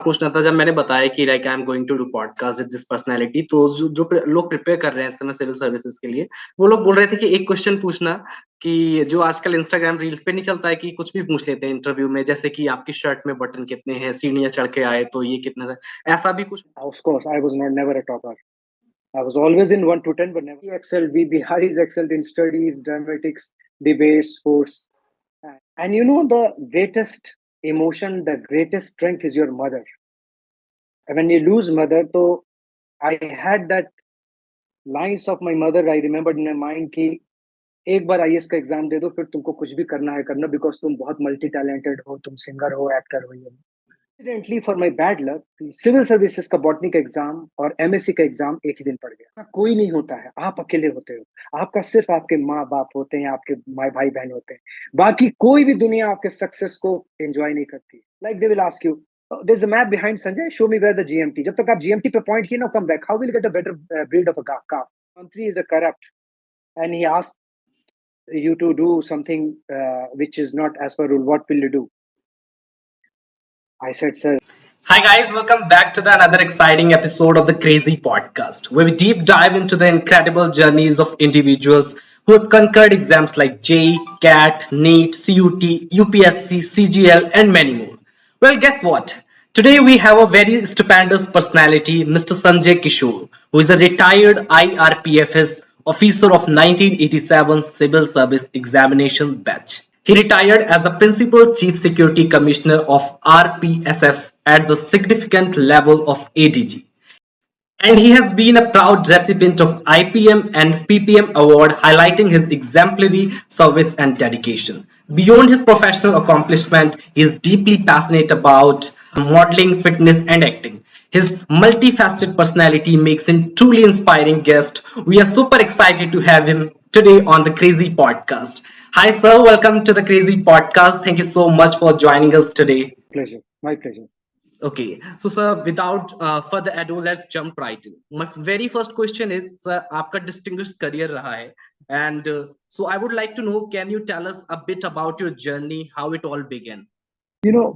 पूछना था जब मैंने बताया कि like I am going to do podcast with this personality तो जो लोग प्रिपेयर कर रहे हैं इस समय सिविल सर्विसेज के लिए वो लोग बोल रहे थे कि एक क्वेश्चन पूछना कि जो आजकल इंस्टाग्राम रील्स पे नहीं चलता है कि कुछ भी पूछ लेते हैं इंटरव्यू में जैसे कि आपकी शर्ट में बटन कितने हैं सीढ़ियां चढ़ के आए तो ये कितना था ऐसा भी कुछ। Of course, I was not never a topper. I was always in 1 to 10, but never excelled. We Biharis excelled in studies, dramatics, debates, sports. And you know, the greatest emotion, the greatest strength is your mother. And when you lose mother, so I had that lines of my mother. I remembered in my mind कि एक बार IAS का exam दे दो फिर तुमको कुछ भी करना है करना बिकॉज तुम बहुत मल्टी टैलेंटेड हो तुम सिंगर हो एक्टर हो ये Incidentally, for my bad luck, civil services का बॉटनी का एग्जाम और एमएससी का एग्जाम एक ही दिन पड़ गया। कोई नहीं होता है, आप अकेले होते हो। आपका सिर्फ आपके माँ बाप होते हैं, आपके माए भाई बहन होते हैं। बाकी कोई भी दुनिया आपके सक्सेस को एंजॉय नहीं करती। Like they will ask you, there is a map behind Sanjay, show me where the GMT. जब तक आप जीएमटी पे पॉइंट किए ना, come back, how will get a better breed of a calf? Mantri is a corrupt, and he asked you to do something which is not as per rule. What will you do? I said, sir. Hi guys, welcome back to the another exciting episode of the Crazy Podcast, where we deep dive into the incredible journeys of individuals who have conquered exams like JEE, CAT, NEET, CUT, UPSC, CGL, and many more. Well, guess what? Today we have a very stupendous personality, Mr. Sanjay Kishore, who is a retired IRPFS officer of 1987 Civil Service Examination batch. He retired as the Principal Chief Security Commissioner of RPSF at the significant level of ADG. And he has been a proud recipient of IPM and PPM award highlighting his exemplary service and dedication. Beyond his professional accomplishment, he is deeply passionate about modeling, fitness and acting. His multifaceted personality makes him truly inspiring guest. We are super excited to have him today on the Crazy Podcast. Hi sir, welcome to the Crazy Podcast. Thank you so much for joining us today. Pleasure. My pleasure. Okay, so sir, without further ado, let's jump right in. My very first question is, sir, आपका distinguished career रहा है, and so I would like to know, can you tell us a bit about your journey, how it all began? You know,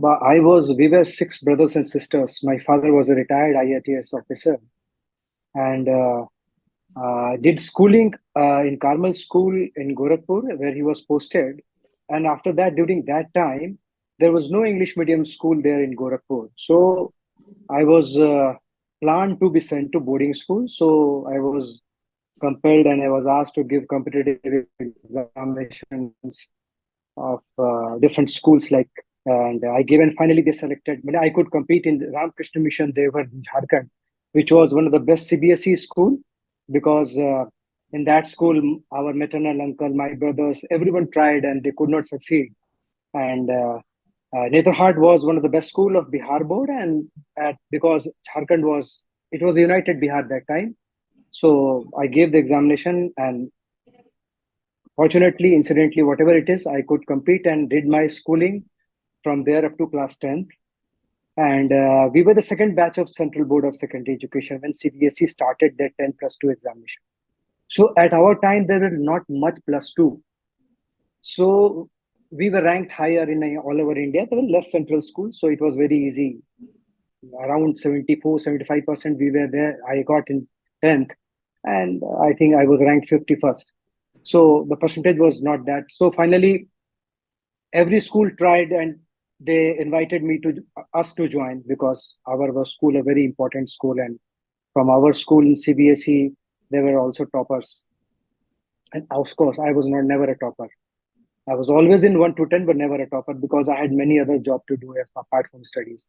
we were six brothers and sisters. My father was a retired IATS officer and did schooling in Carmel School in Gorakhpur, where he was posted. And after that, during that time, there was no English medium school there in Gorakhpur. So I was planned to be sent to boarding school. So I was compelled and I was asked to give competitive examinations of different schools like and I gave and finally they selected. But I could compete in Ramakrishna Mission. They were in Jharkhand, which was one of the best CBSE school because in that school, our maternal uncle, my brothers, everyone tried and they could not succeed. And Netherhart was one of the best school of Bihar board, and because Jharkhand was it was United Bihar that time. So I gave the examination and fortunately, incidentally, whatever it is, I could compete and did my schooling from there up to class 10th. And we were the second batch of Central Board of Secondary Education when CBSE started their 10 plus 2 examination. So at our time, there were not much plus 2. So we were ranked higher in all over India. There were less central schools, so it was very easy. Around 74, 75% we were there. I got in 10th, and I think I was ranked 51st. So the percentage was not that. So finally, every school tried and they invited me to us to join because our was school a very important school, and from our school in CBSE there were also toppers. And of course, I was not never a topper. I was always in 1 to 10, but never a topper because I had many other jobs to do apart from studies.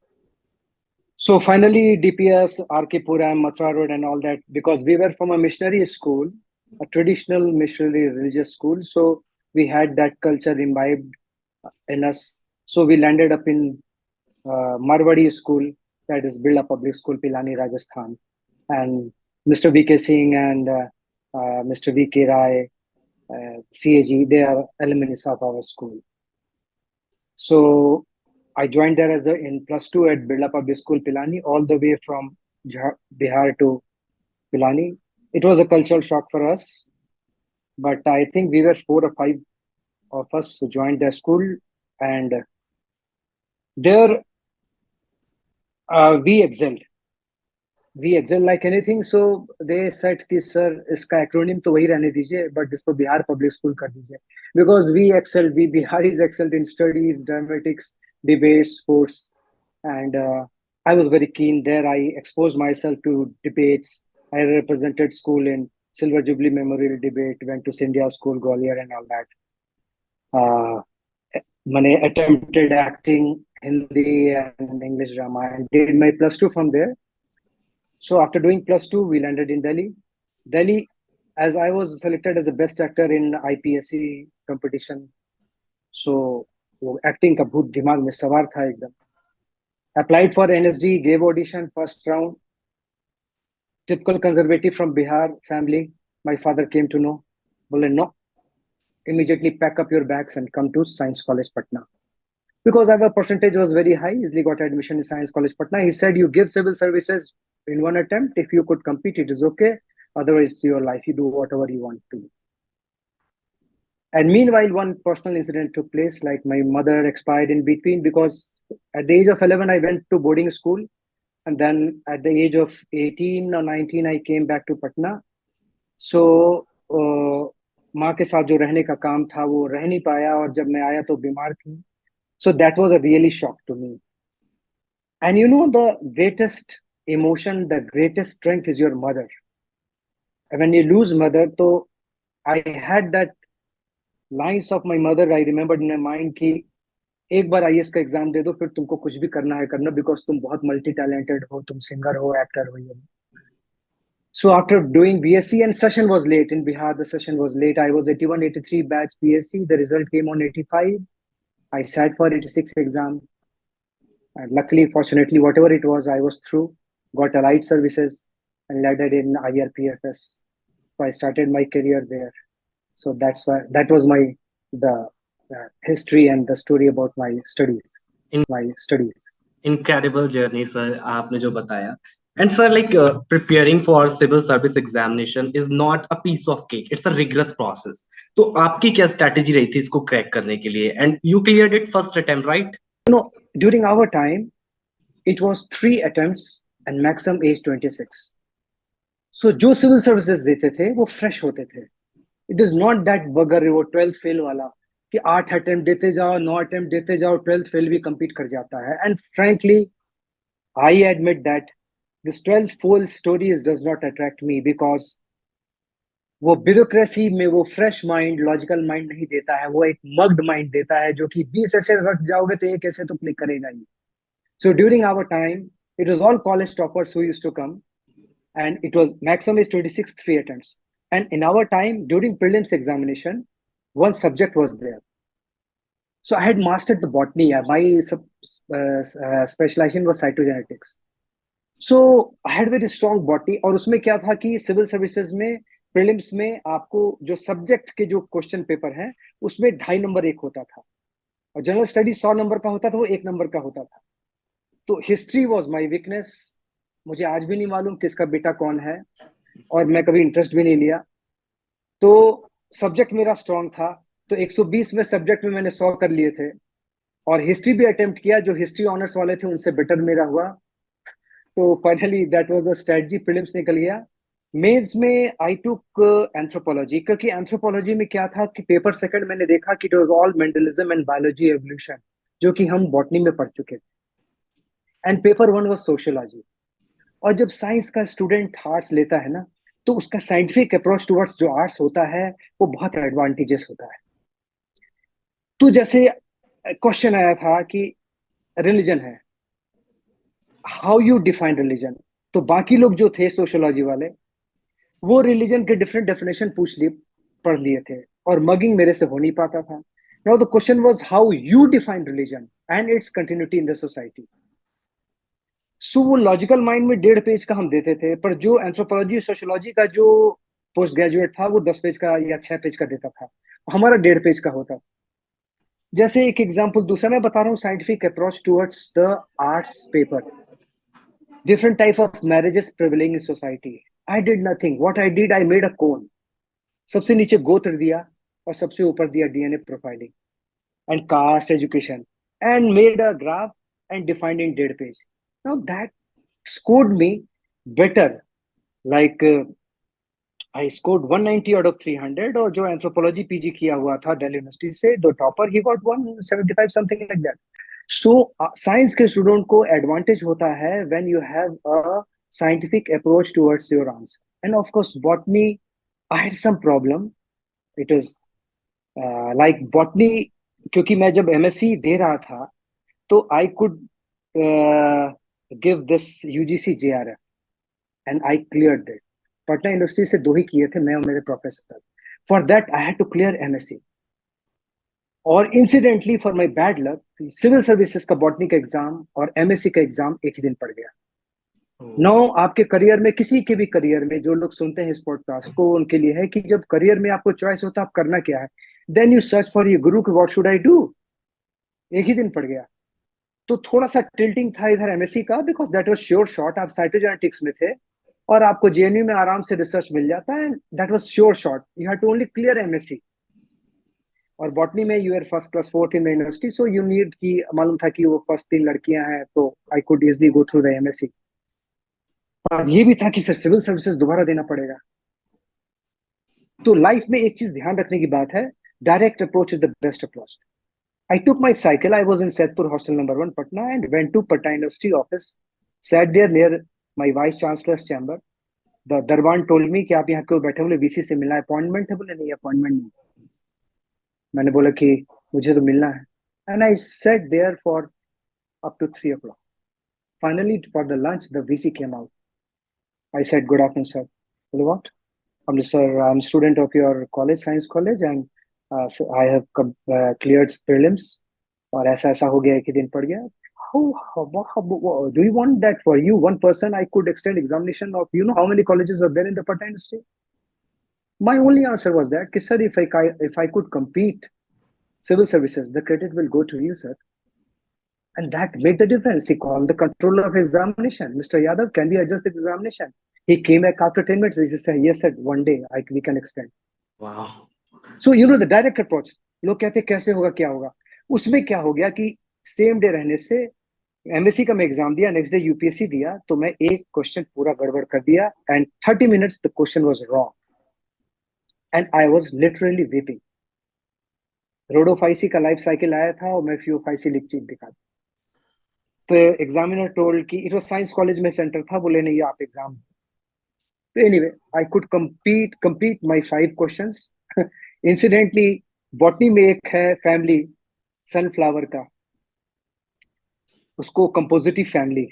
So finally, DPS, RK Puram, Mathura Road, and all that, because we were from a missionary school, a traditional missionary religious school. So we had that culture imbibed in us. So we landed up in Marwadi school, that is Birla Public School, Pilani, Rajasthan. And Mr. VK Singh and Mr. VK Rai, CAG, they are alumni of our school. So I joined there as in plus 2 at Birla Public School, Pilani, all the way from Bihar to Pilani. It was a cultural shock for us, but I think we were 4 or 5 of us who joined their school, and there We excelled. We excelled like anything. So they said कि sir इसका acronym तो वही रहने दीजिए, but इसको Bihar public school कर दीजिए. Because we excelled, we Biharis excelled in studies, dramatics, debates, sports, and I was very keen there. I exposed myself to debates. I represented school in Silver Jubilee Memorial Debate, went to Scindia School, Gwalior, and all that. Uh, मैंने attempted acting, Hindi and English drama, and did my plus two from there. So after doing plus two, we landed in Delhi. Delhi, as I was selected as a best actor in IPSC competition. So वो acting का भूत दिमाग में सवार था एकदम. Applied for NSD, gave audition first round. Typical conservative from Bihar family. My father came to know. बोले no, immediately pack up your bags and come to Science College Patna. Because our percentage was very high, easily got admission in Science College Patna. He said, you give civil services in one attempt. If you could compete, it is okay. Otherwise, it's your life. You do whatever you want to. And meanwhile, one personal incident took place. Like my mother expired in between because at the age of 11, I went to boarding school. And then at the age of 18 or 19, I came back to Patna. So माँ के साथ जो रहने का काम था वो रह नहीं पाया और जब मैं आया तो बीमार थी. So that was a really shock to me. And you know, the greatest emotion, the greatest strength is your mother. And when you lose mother, so I had that lines of my mother, I remembered in my mind कि एक बार IAS का exam दे दो फिर तुमको कुछ भी करना है करना बिकॉज तुम बहुत मल्टी टैलेंटेड हो, तुम सिंगर हो, एक्टर हो. ये So after doing BSc, and session was late in Bihar, the session was late. I was 81, 83 batch BSc. The result came on 85. I sat for 86 exam. And luckily, fortunately, whatever it was, I was through, got allied services, and landed in IRPFS. So I started my career there. So that's why that was the history and the story about my studies. My studies. Incredible journey, sir. आपने जो बताया. And sir, like preparing for civil service examination is not a piece of cake. It's a rigorous process. तो आपकी क्या strategy रही थी इसको crack करने के लिए? And you cleared it first attempt, right? No, during our time, it was 3 attempts and maximum age 26. So जो civil services देते थे वो fresh होते थे. It is not that बगर वो 12th fail वाला कि 8 attempt देते जाओ, 9 attempt देते जाओ, 12th fail भी compete कर जाता है. And frankly, I admit that this 12th fail stories does not attract me because वो ब्यूरोक्रेसी में वो फ्रेश माइंड, लॉजिकल माइंड नहीं देता है, वो एक मग्ड माइंड देता है जो कि 20 ऐसे रट जाओगे तो एक ऐसे तो क्लिक करेगा ही. So during our time, it was all college toppers who used to come, and it was maximum is 26 3 attempts. And in our time, during prelims examination, one subject was there. So I had mastered the botany. My specialization was cytogenetics. So I had very strong botany. और उसमें क्या था कि civil services में prelims में आपको जो subject के जो question paper हैं उसमें 2.5 नंबर एक होता था और जनरल स्टडी 100 नंबर का होता था, वो 1 नंबर का होता था. तो हिस्ट्री वॉज माई वीकनेस. मुझे आज भी नहीं मालूम किसका बेटा कौन है और मैं कभी इंटरेस्ट भी नहीं लिया. तो सब्जेक्ट मेरा स्ट्रांग था, तो 120 में सब्जेक्ट में मैंने 100 कर लिए थे और हिस्ट्री भी अटेम्प्ट किया. जो हिस्ट्री ऑनर्स वाले थे उनसे बेटर मेरा हुआ. तो finally that was the strategy. Prelims निकल गया. मेंस में आई टुक एंथ्रोपोलॉजी, क्योंकि एंथ्रोपोलॉजी में क्या था कि पेपर सेकंड मैंने देखा कि it was all Mendelism and biology evolution, जो कि हम बॉटनी में पढ़ चुके थे. And paper 1 was sociology. और जब साइंस का स्टूडेंट आर्ट्स लेता है ना, तो उसका साइंटिफिक अप्रोच टुवर्ड्स जो आर्ट्स होता है वो बहुत एडवांटेजेस होता है. तो जैसे क्वेश्चन आया था कि रिलीजन है, हाउ यू डिफाइन रिलीजन. तो बाकी लोग जो थे सोशियोलॉजी वाले वो रिलीजन के डिफरेंट डेफिनेशन पढ़ लिए थे और मगिंग मेरे से हो नहीं पाता था. Now the question was how you define religion and its continuity in the society. So वो लॉजिकल माइंड में 1.5 पेज का हम देते थे, पर जो एंथ्रोपोलॉजी सोशियोलॉजी का जो पोस्ट ग्रेजुएट था वो 10 पेज का या 6 पेज का देता था, हमारा 1.5 पेज का होता. जैसे एक एग्जांपल दूसरा मैं बता रहा हूँ, scientific approach towards the arts paper. Different type of marriages prevailing in society. I did nothing. What I did, I made a cone. सबसे नीचे गोत्र दिया और सबसे ऊपर दिया DNA profiling and caste education and made a graph and defined in 1.5 page. Now that scored me better. Like I scored 190 out of 300, और जो एंथ्रोपोलॉजी पीजी किया हुआ था दिल्ली यूनिवर्सिटी से, the topper he got 175 something like that. So science के student को advantage होता है when you have a scientific approach towards your answer. And of course botany, I had some problem. It is like botany, क्योंकि मैं जब MSc दे रहा था तो I could give this UGC JRF and I cleared it. Patna University से 2 ही किए थे, मैं और मेरे professor. For that I had to clear MSc. और incidentally for my bad luck, civil services का बॉटनी का एग्जाम और एमएससी का एग्जाम एक ही दिन पड़ गया. नो, आपके करियर में, किसी के भी करियर में, जो लोग सुनते हैं इस पॉडकास्ट को उनके लिए है कि जब करियर में आपको चॉइस होता है आप करना क्या है, then you search for your guru, what should I do. एक ही दिन पड़ गया. तो थोड़ा सा टिल्टिंग था इधर एमएससी का, because that was sure shot. आप साइटोजेनेटिक्स में थे और आपको जेएनयू में आराम से रिसर्च मिल जाता है. That was sure shot. You have to only clear MSc. और बॉटनी में you are first class fourth in the university, so you need की, मालूम था कि वो फर्स्ट 3 लड़कियां हैं, तो I could easily go through the MSc. और ये भी था कि फिर सिविल सर्विसेज दोबारा देना पड़ेगा. तो लाइफ में एक चीज ध्यान रखने की बात है, direct approach is the best approach. I took my cycle. I was in Saidpur Hostel number 1, Patna, and went to Patna University office. Sat there near my vice chancellor's chamber. The Darwan told me कि आप यहाँ क्यों बैठे, बोले VC से मिलना है, appointment है. बोले नहीं, अपॉइंटमेंट नहीं. मैंने बोला कि मुझे तो मिलना है. And I sat there for up to 3 o'clock. Finally, for the lunch, the VC came out. I said, "Good afternoon, sir." बोले what? Sir, I'm a student of your college, science college, and so I have cleared prelims. और ऐसा ऐसा हो गया, एक ही दिन पड़ गया. Do you want that for you, one person, I could extend examination of, how many colleges are there in the Patna University? My only answer was that, sir, if I could compete civil services, the credit will go to you, sir. And that made the difference. He called the controller of examination, Mr. Yadav, can we adjust the examination? He came back after 10 minutes. He said, yes, sir, one day we can extend. Wow. So, the direct approach. लोग कहते कैसे होगा, क्या होगा. उसमें क्या हो गया कि सेम डे रहने से एमएससी का मैं एग्जाम दिया, नेक्स्ट डे यूपीएससी दिया, तो मैं एक क्वेश्चन पूरा गड़बड़ कर दिया and 30 minutes the question was wrong and I was literally weeping. Rhodophyceae का लाइफ साइकिल आया था और मैं फ्यूफाइसी लिख चीज दिखा. तो एग्जामिनर टोल्ड कि इट वाज साइंस कॉलेज में सेंटर था, बोले नहीं आप एग्जाम. तो anyway I could complete my 5 questions. Incidentally botany में एक है फैमिली सनफ्लावर का, उसको कंपोजिटिव फैमिली.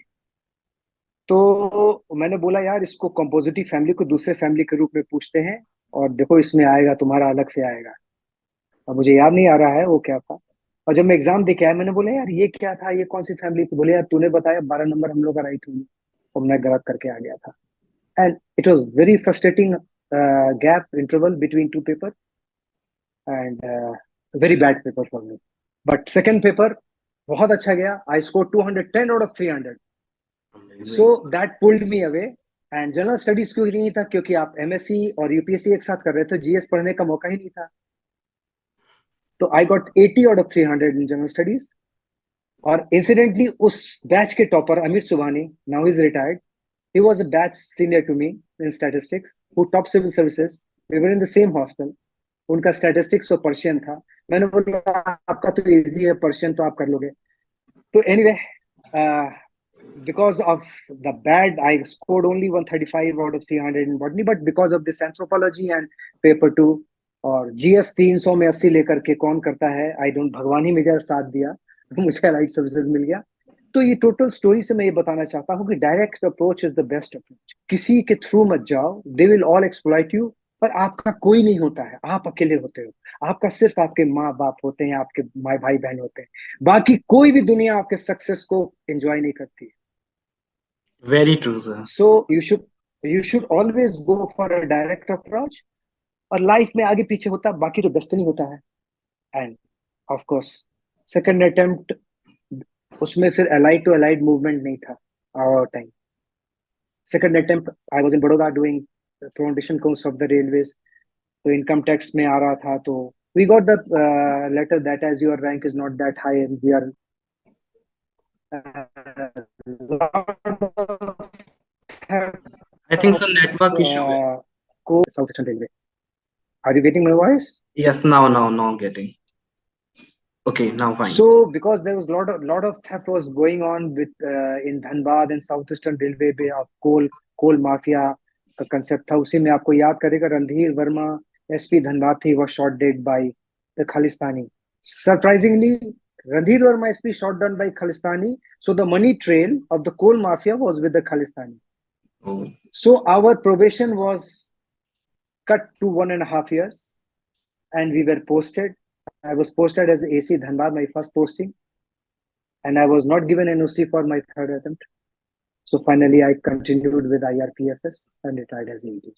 तो मैंने बोला यार इसको कंपोजिटिव फैमिली को दूसरे फैमिली के रूप में पूछते हैं और देखो इसमें आएगा, तुम्हारा अलग से आएगा. अब मुझे याद नहीं आ रहा है वो क्या था. और जब मैं एग्जाम दे के आया मैंने बोला यार ये क्या था, ये कौन सी फैमिली थी. बोले यार तूने बताया 12 नंबर हम लोग का राइट हुई और मैं गलत करके आ गया था. And it was very frustrating gap interval between 2 paper and very bad paper for me. But second paper बहुत अच्छा गया. I score 210 out of 300. So that pulled me away. And general studies क्यों नहीं था, क्योंकि आप एमएससी और UPSC एक साथ कर रहे थे, जीएस पढ़ने का मौका ही नहीं था. तो I got 80 out of 300 in general studies. और इंसिडेंटली उस बैच के topper Amit Subhani, now is retired, he was a batch senior to me in statistics, who top civil services. We were in the same hostel. उनका statistics और Persian था. मैंने बोला आपका तो इजी है, पर्शियन तो आप कर लोगे. तो anyway, because of the bad, I scored only 135 out of 300 in botany, but because of this anthropology and paper 2 और जीएस 300 में 80 लेकर के कौन करता है, आई डोंट, भगवान ही मेरा साथ दिया, मुझे लाइट सर्विसेज मिल गया. तो ये टोटल स्टोरी से मैं ये बताना चाहता हूँ कि direct approach is the best approach. किसी के थ्रू मत जाओ, they will all exploit you. पर आपका कोई नहीं होता है, आप अकेले होते हो. आपका सिर्फ आपके माँ बाप होते हैं, आपके भाई बहन होते हैं. बाकी कोई भी दुनिया आपके सक्सेस को एंजॉय नहीं करती. Very true, sir. So you should always go for a direct approach. और लाइफ में आगे पीछे होता, बाकी तो डेस्टिनी होता है. And of course second attempt, उसमें फिर अलाइड टू अलाइड मूवमेंट नहीं था our time. Second attempt I was in Baroda doing foundation course of the railways. तो इनकम टैक्स में आ रहा था, तो we got the letter that as your rank is not that high and we are lot of I think some network issue है. South Eastern Railway. Are you getting my voice? Yes, now getting. Okay, now fine. So because there was lot of theft was going on with in Dhanbad and Southeastern Railway पे coal mafia का concept था. उसी में आपको याद करेगा Randhir Verma SP Dhanbad he was shot dead by the Khalistani. Surprisingly, Ranधीर Verma SP shot down by Khalistani. So the money trail of the coal mafia was with the Khalistani. Oh, So our probation was cut to 1.5 years, and we were posted. I was posted as AC Dhanbad, my first posting, and I was not given NOC for my third attempt. So finally, I continued with IRPFS and retired as AET.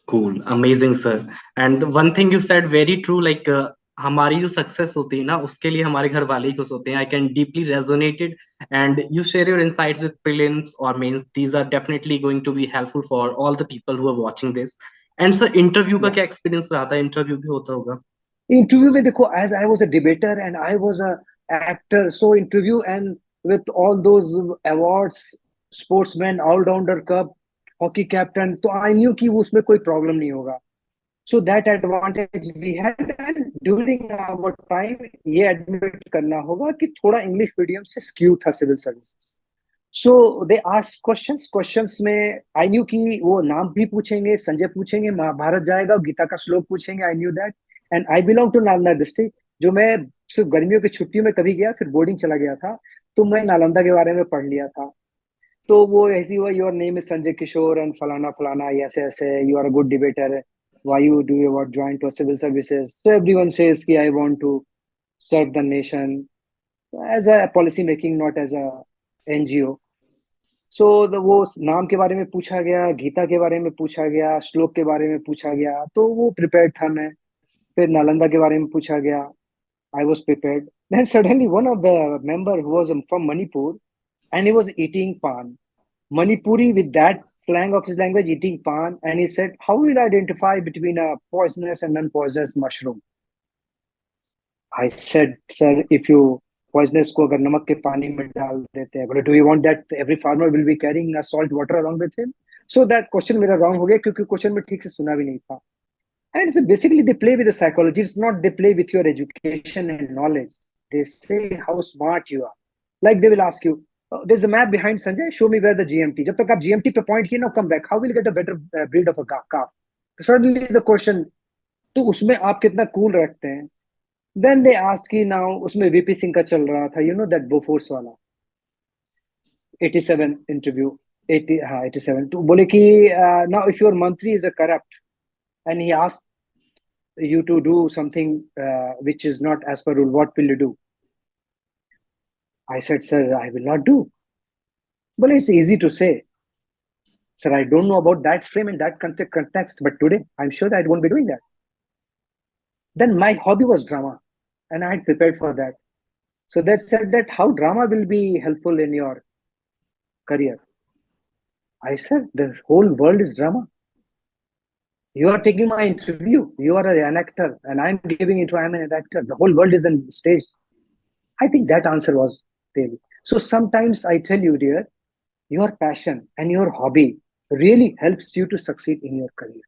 cool, amazing, sir. And the one thing you said very true, like हमारी जो success होती है ना उसके लिए हमारे घर वाले ही खुश होते हैं. I can deeply resonated and you share your insights with prelims और mains. These are definitely going to be helpful for all the people who are watching this. And sir interview का Yeah. क्या experience रहा था? Interview भी होता होगा. Interview में देखो, as I was a debater and I was a actor, so interview and with all those awards, sportsman, all-rounder cup, hockey captain, तो I knew कि उसमें कोई problem नहीं होगा. So that advantage we had, and during our time ये admit करना होगा कि थोड़ा English medium से skew था civil services. So they asked questions में I knew कि वो नाम भी पूछेंगे, संजय पूछेंगे, महाभारत जाएगा, गीता का श्लोक पूछेंगे. I knew that, and I belong to Nalanda district. जो मैं सिर्फ गर्मियों की छुट्टियों में कभी गया, फिर बोर्डिंग चला गया था, तो मैं नालंदा के बारे में पढ़ लिया था. तो वो ऐसी हुआ, your name is Sanjay Kishore and फलाना फलाना, ऐसे ऐसे, you are a good debater, why you do you want join to civil services. So everyone says कि I want to serve the nation as a policy making, not as a NGO. So वो नाम के बारे में पूछा गया, गीता के बारे में पूछा गया, श्लोक के बारे में पूछा गया, तो वो प्रिपेयर्ड था मैं. फिर नालंदा के बारे में पूछा गया, I was prepared. Then suddenly one of the member who was from Manipur and he was eating pan. Manipuri with that slang of his language, eating pan, and he said, "How will I identify between a poisonous and non-poisonous mushroom?" I said, "Sir, if you poisonous को अगर नमक के पानी में डाल देते हैं, बोले, do you want that every farmer will be carrying a salt water along with him?" So that question मेरा wrong हो गया, क्योंकि question में ठीक से सुना भी नहीं था. And so basically they play with the psychology. It's not they play with your education and knowledge. They say how smart you are. Like they will ask you, there's a map behind Sanjay, show me where the GMT. जब तक आप GMT पे point किए, now come back. How will you get a better breed of a calf? Certainly the question, तो उसमें आप कितना cool रखते हैं. Then they ask कि now उसमें VP सिंह का चल रहा था, you know that Bofors वाला 87 interview, 80 हाँ 87. तो बोले कि now if your मंत्री is a corrupt and he asks you to do something which is not as per rule, what will you do? I said, sir, I will not do. Well, it's easy to say. Sir, I don't know about that frame and that context, but today I'm sure that I won't be doing that. Then my hobby was drama, and I had prepared for that. So that said that how drama will be helpful in your career. I said, the whole world is drama. You are taking my interview. You are an actor, and I'm giving it to I'm an actor. The whole world is on stage. I think that answer was really. So sometimes I tell you, dear, your passion and your hobby really helps you to succeed in your career.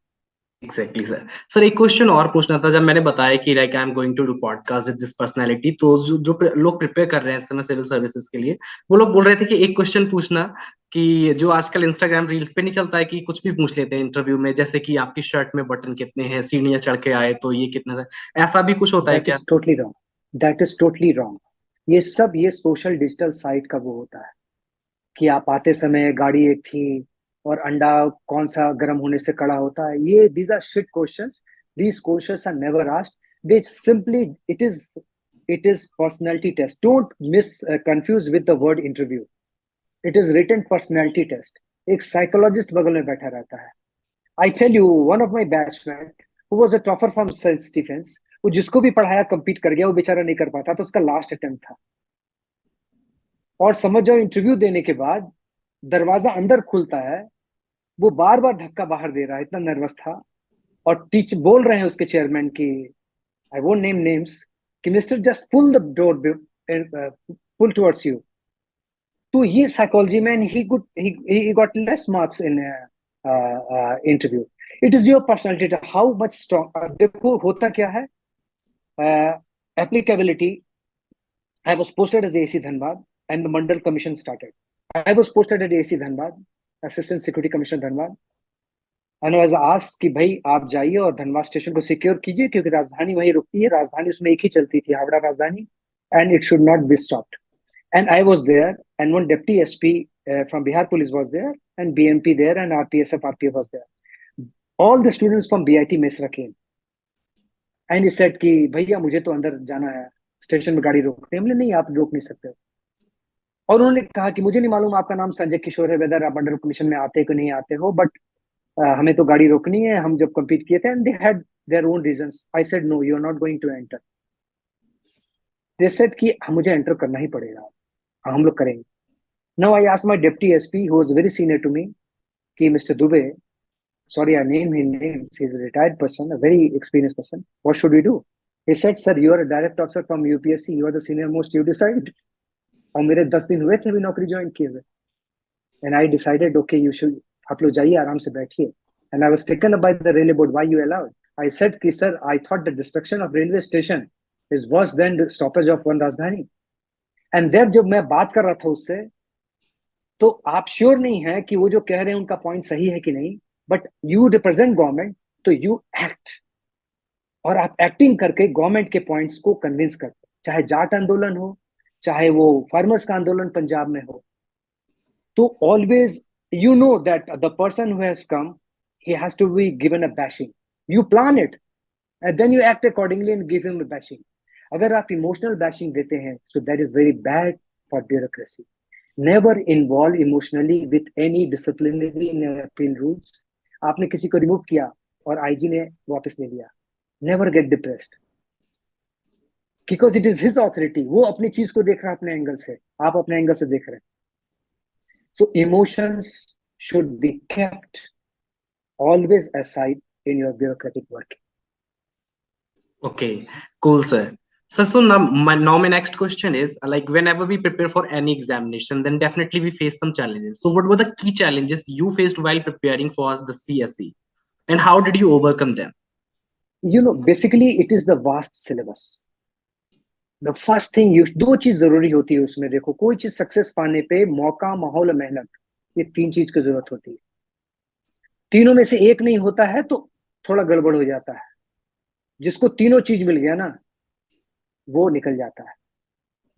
Exactly sir. Sir एक question और पूछना था. जब मैंने बताया कि like I am going to do podcast with this personality, तो जो लोग प्रिपेयर कर रहे हैं इस समय सिविल सर्विसेज के लिए, वो लोग बोल रहे थे कि एक क्वेश्चन पूछना कि जो आजकल इंस्टाग्राम रील्स पे नहीं चलता है कि कुछ भी पूछ लेते हैं इंटरव्यू में, जैसे कि आपकी शर्ट में बटन कितने हैं, सीढ़ियां चढ़ के आए तो ये कितना था. ऐसा भी कुछ होता है That क्या? is totally wrong. That is totally wrong. ये सब ये सोशल डिजिटल साइट का वो होता है कि आप आते समय गाड़ी एक थी और अंडा कौन सा गर्म होने से कड़ा होता है. ये these are shit questions. These questions are never asked. They simply it is personality test. Don't confuse with the word interview. It is written personality test. एक psychologist बगल में बैठा रहता है. I tell you, one of my batchmate who was a topper from St. Stephens, वो जिसको भी पढ़ाया compete कर गया, वो बेचारा नहीं कर पाता, तो उसका लास्ट अटेम्प्ट था. और समझ जाओ इंटरव्यू देने के बाद दरवाजा अंदर खुलता है, वो बार बार धक्का बाहर दे रहा है, इतना नर्वस था. और टीचर बोल रहे हैं उसके चेयरमैन की, आई वोंट नेम नेम्स, कि mister just pull the door, pull towards you. तो ये psychology man he got less marks in interview. It is your personality, how much strong. देखो होता क्या है, applicability. I was posted as AC Dhanbad and the Mandal Commission started. I was posted at AC Dhanbad, Assistant Security Commissioner Dhanbad. And I was asked कि भाई आप जाइए और Dhanbad station को सिक्योर कीजिए क्योंकि राजधानी वहीं रुकती है. राजधानी उसमें एक ही चलती थी, Howrah Rajdhani, and it should not be stopped. And I was there, and one deputy SP from Bihar Police was there, and BMP there, and RPSF, RPF was there. All the students from BIT Mesra came. And he said कि भैया मुझे तो अंदर जाना है, station में गाड़ी रोकते हैं. हमने नहीं, आप रोक नहीं सकते. और उन्होंने कहा कि मुझे नहीं मालूम आपका नाम संजय किशोर है, वेदर आप मंडल कमीशन में आते कि नहीं आते हो, बट हमें तो गाड़ी रोकनी है. हम जब कम्पीट किए थे, and they had their own reasons. I said no, you are not going to enter. They said कि मुझे एंटर करना ही पड़ेगा. हाँ, हम लोग करेंगे. Now I asked my deputy SP who was very senior to me कि mister Dubey, sorry, I name his names, he's a retired person, a very experienced person, what should we do? He said, sir, you are a direct officer from UPSC, you are the senior most, you decide. और मेरे 10 दिन हुए थे अभी नौकरी join किए हुए. And I decided, okay, you should, आप लोग जाइए, आराम से बैठिए. And I was taken up by the railway board, why you allowed? I said कि sir, I thought the destruction of railway station is worse than the stoppage of one राजधानी. And then जब मैं बात कर रहा था उससे, तो आप श्योर नहीं है कि वो जो कह रहे हैं उनका पॉइंट सही है कि नहीं, बट यू रिप्रेजेंट गवर्नमेंट, तो यू एक्ट. और आप एक्टिंग करके गवर्नमेंट के पॉइंट्स को कन्विंस करते, चाहे जाट आंदोलन हो, चाहे वो फार्मर्स का आंदोलन पंजाब में हो. तो always you know that the person who has come, he has to be given a bashing. You plan it and then you act accordingly and give him a bashing. अगर आप इमोशनल बैशिंग देते हैं, so that is very bad for bureaucracy. Never involve emotionally with any disciplinary appeal rules. आपने किसी को remove किया और IG ने वापस ले लिया, never get depressed, because it is his authority. वो अपनी चीज को देख रहा है अपने एंगल से, आप अपने एंगल से देख रहे हैं. So emotions should be kept always aside in your bureaucratic work. Okay, cool, sir. So now my next question is like whenever we prepare for any examination, then definitely we face some challenges. So what were the key challenges you faced while preparing for the CSE, and how did you overcome them? You know, basically it is the vast syllabus. The first thing you, दो चीज जरूरी होती है उसमें. देखो, कोई चीज success पाने पे मौका, माहौल, मेहनत, ये तीन चीज की जरूरत होती है. तीनों में से एक नहीं होता है तो थोड़ा गड़बड़ हो जाता है. जिसको तीनों चीज मिल गया ना, वो निकल जाता है.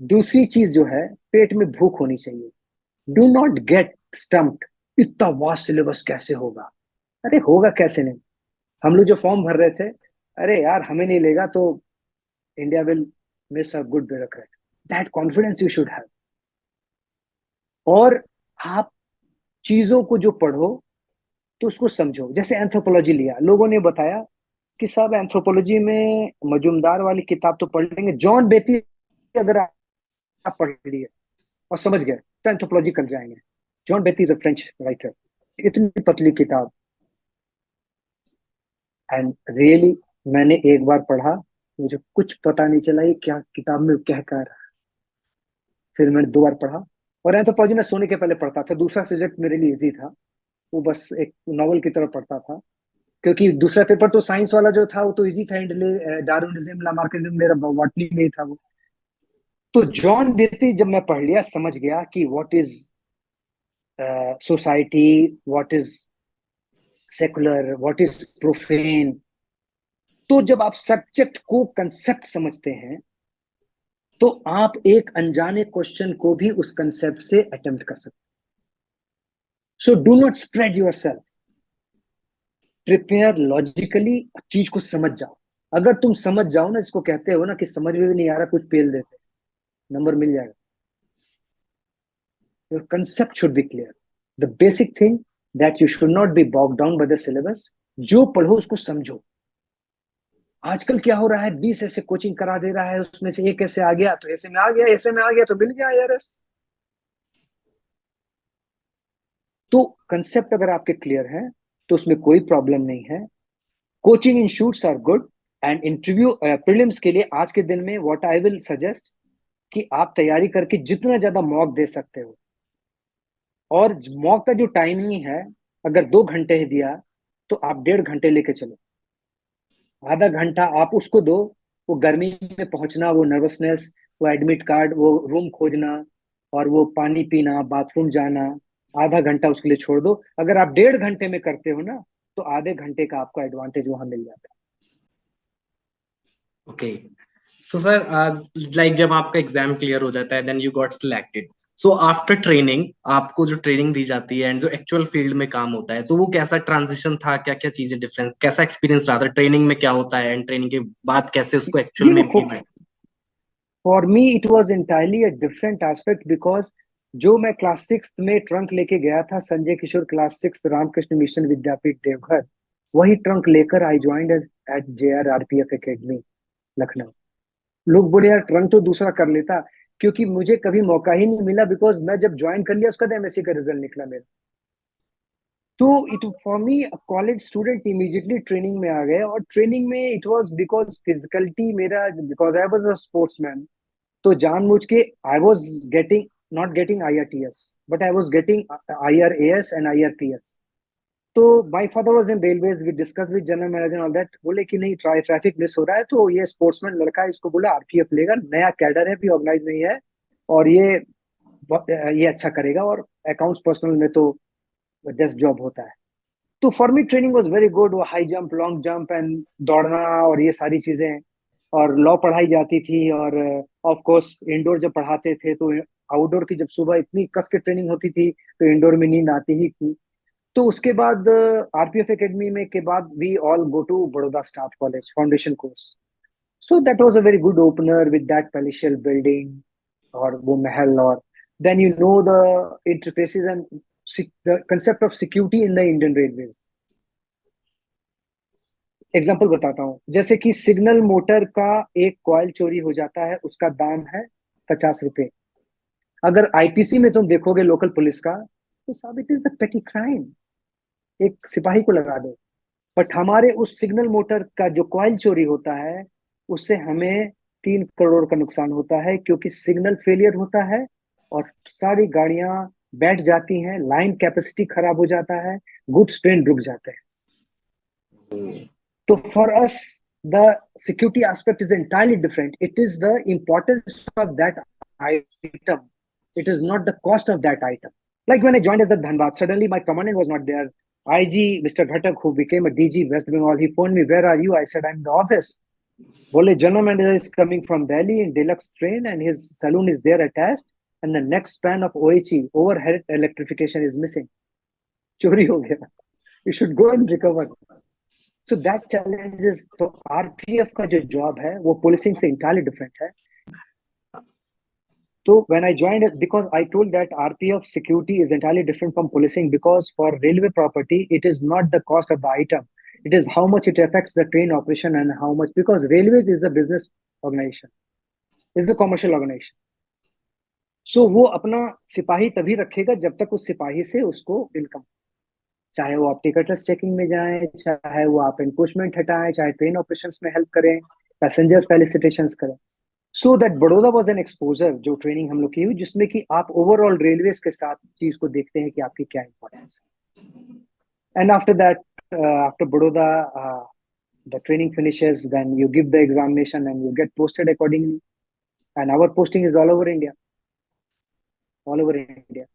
दूसरी चीज जो है, पेट में भूख होनी चाहिए. डू नॉट गेट स्टम्प्ड, इतना वास्ट सिलेबस कैसे होगा. अरे होगा कैसे नहीं. हम लोग जो फॉर्म भर रहे थे, अरे यार हमें नहीं लेगा तो India will miss a good bureaucrat. That confidence you should have. और आप चीजों को जो पढ़ो तो उसको समझो. जैसे एंथ्रोपोलॉजी लिया, लोगों ने बताया कि सब एंथ्रोपोलॉजी में मजूमदार वाली किताब तो पढ़ लेंगे, जॉन बेती अगर आप पढ़ लिए और समझ गए तो एंथ्रोपोलॉजी कर जाएंगे. John Beti is a French writer, इतनी पतली किताब. एंड रियली मैंने एक बार पढ़ा, मुझे कुछ पता नहीं चला ये क्या किताब में क्या कह रहा है. फिर मैंने दो बार पढ़ा. और एंथ्रोपोलॉजी में सोने के पहले पढ़ता था. दूसरा सब्जेक्ट मेरे लिए इजी था, वो बस एक नॉवल की तरह पढ़ता था, क्योंकि दूसरा पेपर तो साइंस वाला जो था वो तो इजी था. डार्विनिज्म, लामार्किज्म मेरा बॉटनी में ही था वो. तो जॉन बेती जब मैं पढ़ लिया, समझ गया कि what is society, what is secular, what is profane. तो जब आप सब्जेक्ट को कंसेप्ट समझते हैं, तो आप एक अनजाने क्वेश्चन को भी उस कंसेप्ट से अटेम्प्ट कर सकते. So do not spread your self, prepare logically, चीज को समझ जाओ. अगर तुम समझ जाओ ना, जिसको कहते हो ना कि समझ में भी नहीं आ रहा कुछ पेल देते, नंबर मिल जाएगा. Your concept should be clear. The basic thing that you should not be bog down by the syllabus. जो पढ़ो उसको समझो. आजकल क्या हो रहा है, 20 ऐसे कोचिंग करा दे रहा है, उसमें से एक ऐसे आ गया तो ऐसे में आ गया, ऐसे में आ गया तो मिल गया यार. तो कंसेप्ट अगर आपके क्लियर है तो उसमें कोई प्रॉब्लम नहीं है. Coaching institutes are good. And interview prelims के लिए आज के दिन में व्हाट आई विल सजेस्ट कि आप तैयारी करके जितना ज्यादा मॉक दे सकते हो, और मॉक का जो टाइमिंग है, अगर 2 घंटे ही दिया तो आप 1.5 घंटे लेके चलो। आधा घंटा आप उसको दो, वो गर्मी में पहुंचना, वो नर्वसनेस, वो एडमिट कार्ड, वो रूम खोजना, और वो पानी पीना, बाथरूम जाना, आधा घंटा उसके लिए छोड़ दो। अगर आप 1.5 घंटे में करते हो ना, तो आधे घंटे का आपको एडवांटेज वहां मिल जाता ओके। सो सर, लाइक जब आपका एग्जाम क्लियर हो जाता है, then you got selected. So after training, आपको जो ट्रेनिंग दी जाती है एंड जो एक्चुअल फील्ड में काम होता है, तो वो कैसा ट्रांजिशन था? क्या क्या चीजें डिफरेंस, कैसा एक्सपीरियंस रहा था? ट्रेनिंग में क्या होता है एंड ट्रेनिंग के बाद कैसे है। उसको एक्चुअल यू में know, implement? For me it was entirely a different aspect, because जो मैं क्लास 6 में ट्रंक लेके गया था संजय किशोर क्लास 6 रामकृष्ण मिशन विद्यापीठ देवघर, वही ट्रंक लेकर I joined at JRRPF academy Lucknow. लोग बोले यार ट्रंक तो दूसरा कर लेता, क्योंकि मुझे कभी मौका ही नहीं मिला, बिकॉज मैं जब ज्वाइन कर लिया उसका MSc का रिजल्ट निकला मेरा। तो it for me college student immediately training में आ गए, और ट्रेनिंग में इट वाज बिकॉज फिजिकलिटी मेरा, because I was a sportsman. तो जानबूझ के I was getting, not getting IRTS, but I was getting IRAS and IRPS। तो my father was in railways, we discuss with general manager all that, बोले कि नहीं traffic miss हो रहा है, तो ये स्पोर्ट्समैन लड़का है, इसको बोला RPF लेगा, नया कैडर है, भी ऑर्गेनाइज नहीं है, और ये अच्छा करेगा, और अकाउंट्स पर्सनल में तो डेस्क जॉब होता है। तो for me training was very good, वो high jump, long jump and दौड़ना और ये सारी चीजें, और लॉ पढ़ाई जाती थी, और ऑफ कोर्स इंडोर जब पढ़ाते थे तो आउटडोर की जब सुबह इतनी कस के ट्रेनिंग होती थी तो इंडोर में नींद आती ही थी। तो उसके बाद RPF एकेडमी में के बाद we all go to Baroda staff college foundation course. So that was a very good opener with that palatial building और वो महल, और then you know the interfaces and the concept of security in the Indian railways. Example बताता हूँ, जैसे कि signal motor का एक कॉइल चोरी हो जाता है, उसका दाम है 50 रुपए। अगर IPC में तुम देखोगे लोकल पुलिस का, तो साहब इट इज अ पेटी क्राइम, एक सिपाही को लगा दो। बट हमारे उस सिग्नल मोटर का जो कॉइल चोरी होता है, उससे हमें 3 करोड़ का नुकसान होता है, क्योंकि सिग्नल फेलियर होता है और सारी गाड़ियां बैठ जाती हैं, लाइन कैपेसिटी खराब हो जाता है, गुड्स ट्रेन रुक जाते हैं। So for us, the security aspect is entirely different. It is the importance of that item. It is not the cost of that item. Like when I joined as a Dhanbad, suddenly my commandant was not there. IG, Mr. Ghatak, who became a DG West Bengal, he phoned me, "Where are you?" I said, "I'm in the office." Bole, general manager is coming from Delhi in deluxe train and his saloon is there attached. And the next span of OHE, overhead electrification, is missing. Chori ho gaya. You should go and recover. So that challenges, तो RPF का जो job है वो policing से entirely different है। तो when I joined, because I told that RPF security is entirely different from policing, because for railway property it is not the cost of the item, it is how much it affects the train operation, and how much, because railways is a business organization, is a commercial organization. सो वो अपना सिपाही तभी रखेगा जब तक उस सिपाही से उसको इनकम, चाहे वो आप टिकटलेस चेकिंग में जाएं, चाहे वो आप एनक्रोचमेंट हटाएं, चाहे ट्रेन ऑपरेशंस में हेल्प करें, पैसेंजर फेलिसिटेशंस करें। So that Baroda was an exposure, जो ट्रेनिंग हम लोग की हुई, जिसमें कि आप ओवरऑल रेलवेज के साथ चीज को देखते हैं कि आपकी क्या इंपॉर्टेंस है। And after that, after Baroda, the training finishes, then you give the examination and you get posted accordingly. And our posting is all over India, all over India.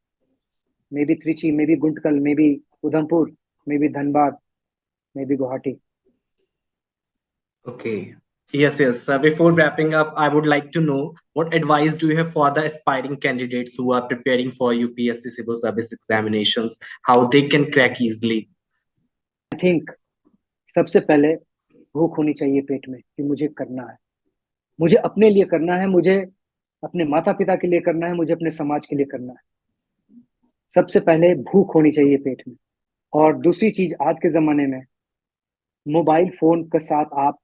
Maybe Trichy, maybe Guntkal, maybe Udhampur, maybe Dhanbad, maybe Guwahati. Okay. Yes, yes. Before wrapping up, I would like to know what advice do you have for the aspiring candidates who are preparing for UPSC civil service examinations, how they can crack easily? I think सबसे पहले भूख होनी चाहिए पेट में कि मुझे करना है, मुझे अपने लिए करना है, मुझे अपने माता पिता के लिए करना है, मुझे अपने समाज के लिए करना है। सबसे पहले भूख होनी चाहिए पेट में। और दूसरी चीज, आज के जमाने में मोबाइल फोन के साथ आप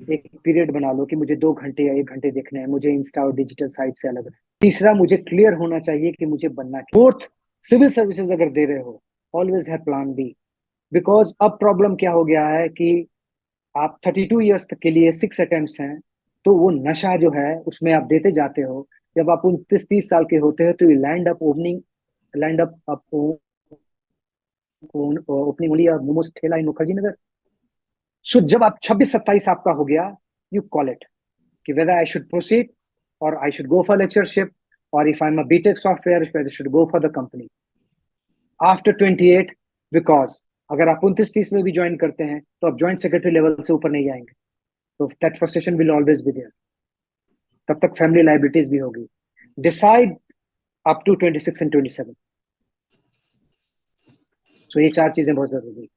एक पीरियड बना लो कि मुझे 2 घंटे या 1 घंटे देखने हैं, मुझे इंस्टा और डिजिटल साइट से अलग है। तीसरा, मुझे क्लियर होना चाहिए कि मुझे बनना क्या। फोर्थ, सिविल सर्विसेज अगर दे रहे हो, ऑलवेज है प्लान बी। बिकॉज अब प्रॉब्लम क्या हो गया है कि आप 32 ईयर्स तक के लिए 6 अटेम्प्ट हैं, तो वो नशा जो है उसमें आप देते जाते हो। जब आप 29-30 साल के होते हैं तो you land up opening land up opening only a momos thela in Mukherjee Nagar. So जब आप 26-27 आपका हो गया, you call it कि whether I should proceed or I should go for lectureship, or if I'm a BTech software, whether I should go for the company. After 28, because अगर आप 29-30 में भी ज्वाइन करते हैं तो आप ज्वाइंट सेक्रेटरी लेवल से ऊपर नहीं आएंगे, तो that frustration will always be there. तब तक फैमिली लाइबिलिटीज भी होगी. Decide up to 26 and 27. So ये चार चीजें बहुत जरूरी है.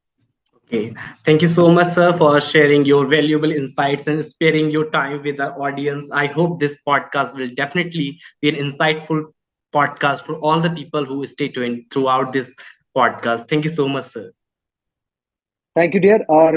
Okay, thank you so much, sir, for sharing your valuable insights and sparing your time with our audience. I hope this podcast will definitely be an insightful podcast for all the people who stay tuned throughout this podcast. Thank you so much, sir. Thank you, dear. और